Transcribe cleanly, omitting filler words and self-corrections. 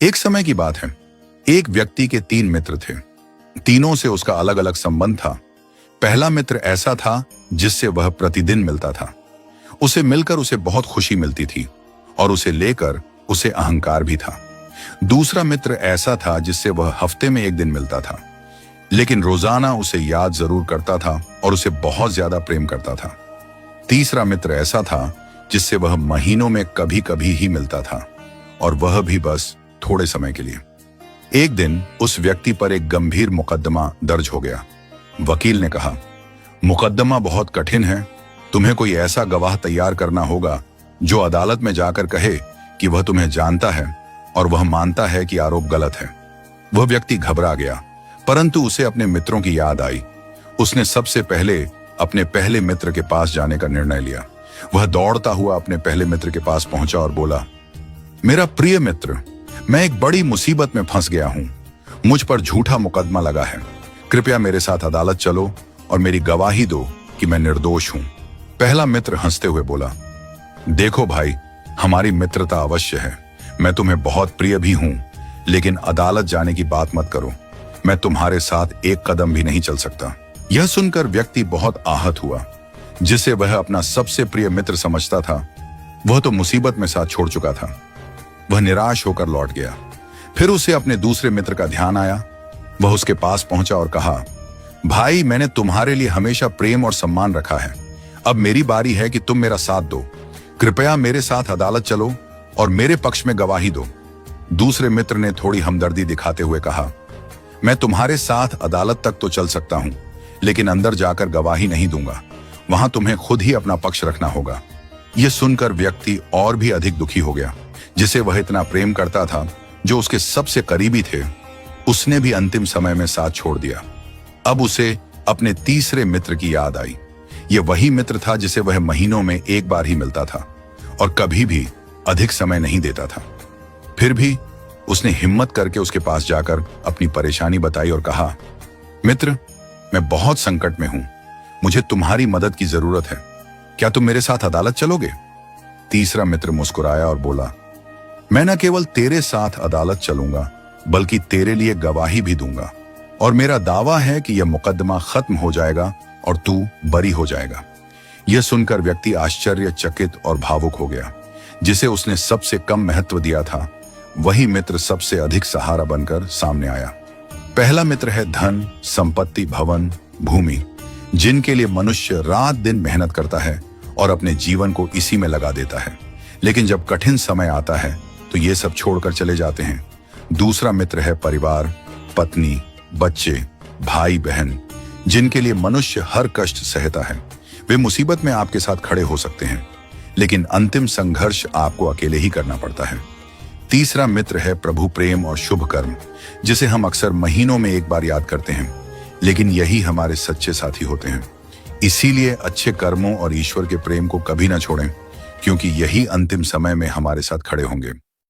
एक समय की बात है। एक व्यक्ति के 3 मित्र थे। तीनों से उसका अलग अलग संबंध था। पहला मित्र ऐसा था जिससे वह प्रतिदिन मिलता था। उसे मिलकर उसे बहुत खुशी मिलती थी और उसे लेकर उसे अहंकार भी था। दूसरा मित्र ऐसा था जिससे वह हफ्ते में 1 दिन मिलता था, लेकिन रोजाना उसे याद जरूर करता था और उसे बहुत ज्यादा प्रेम करता था। तीसरा मित्र ऐसा था जिससे वह महीनों में कभी कभी ही मिलता था, और वह भी बस थोड़े समय के लिए। एक दिन उस व्यक्ति पर एक गंभीर मुकदमा दर्ज हो गया। वकील ने कहा, मुकदमा बहुत कठिन है, तुम्हें कोई ऐसा गवाह तैयार करना होगा जो अदालत में जाकर कहे कि वह तुम्हें जानता है और वह मानता है कि आरोप गलत है। वह व्यक्ति घबरा गया, परंतु उसे अपने मित्रों की याद आई। उसने सबसे पहले अपने पहले मित्र के पास जाने का निर्णय लिया। वह दौड़ता हुआ अपने पहले मित्र के पास पहुंचा और बोला, मेरा प्रिय मित्र, मैं एक बड़ी मुसीबत में फंस गया हूं। मुझ पर झूठा मुकदमा लगा है। कृपया मेरे साथ अदालत चलो और मेरी गवाही दो कि मैं निर्दोष हूं। पहला मित्र हंसते हुए बोला, देखो भाई, हमारी मित्रता अवश्य है। मैं तुम्हें बहुत प्रिय भी हूं, लेकिन अदालत जाने की बात मत करो। मैं तुम्हारे साथ एक कदम भी नहीं चल सकता। यह सुनकर व्यक्ति बहुत आहत हुआ। जिसे वह अपना सबसे प्रिय मित्र समझता था, वह तो मुसीबत में साथ छोड़ चुका था। वह निराश होकर लौट गया। फिर उसे अपने दूसरे मित्र का ध्यान आया। वह उसके पास पहुंचा और कहा, भाई, मैंने तुम्हारे लिए हमेशा प्रेम और सम्मान रखा है। अब मेरी बारी है कि तुम मेरा साथ दो। कृपया मेरे साथ अदालत चलो और मेरे पक्ष में गवाही दो। दूसरे मित्र ने थोड़ी हमदर्दी दिखाते हुए कहा, मैं तुम्हारे साथ अदालत तक तो चल सकता हूं, लेकिन अंदर जाकर गवाही नहीं दूंगा। वहां तुम्हें खुद ही अपना पक्ष रखना होगा। यह सुनकर व्यक्ति और भी अधिक दुखी हो गया। जिसे वह इतना प्रेम करता था, जो उसके सबसे करीबी थे, उसने भी अंतिम समय में साथ छोड़ दिया। अब उसे अपने तीसरे मित्र की याद आई। यह वही मित्र था जिसे वह महीनों में 1 बार ही मिलता था और कभी भी अधिक समय नहीं देता था। फिर भी उसने हिम्मत करके उसके पास जाकर अपनी परेशानी बताई और कहा, मित्र, मैं बहुत संकट में हूं। मुझे तुम्हारी मदद की जरूरत है। क्या तुम मेरे साथ अदालत चलोगे? तीसरा मित्र मुस्कुराया और बोला, मैं न केवल तेरे साथ अदालत चलूंगा, बल्कि तेरे लिए गवाही भी दूंगा, और मेरा दावा है कि यह मुकदमा खत्म हो जाएगा और तू बरी हो जाएगा। यह सुनकर व्यक्ति आश्चर्यचकित और भावुक हो गया। जिसे उसने सबसे कम महत्व दिया था, वही मित्र सबसे अधिक सहारा बनकर सामने आया। पहला मित्र है धन, संपत्ति, भवन, भूमि, जिनके लिए मनुष्य रात दिन मेहनत करता है और अपने जीवन को इसी में लगा देता है, लेकिन जब कठिन समय आता है तो ये सब छोड़कर चले जाते हैं। दूसरा मित्र है परिवार, पत्नी, बच्चे, भाई बहन, जिनके लिए मनुष्य हर कष्ट सहता है। वे मुसीबत में आपके साथ खड़े हो सकते हैं, लेकिन अंतिम संघर्ष आपको अकेले ही करना पड़ता है। तीसरा मित्र है प्रभु प्रेम और शुभ कर्म, जिसे हम अक्सर महीनों में 1 बार याद करते हैं, लेकिन यही हमारे सच्चे साथी होते हैं। इसीलिए अच्छे कर्मों और ईश्वर के प्रेम को कभी ना छोड़ें, क्योंकि यही अंतिम समय में हमारे साथ खड़े होंगे।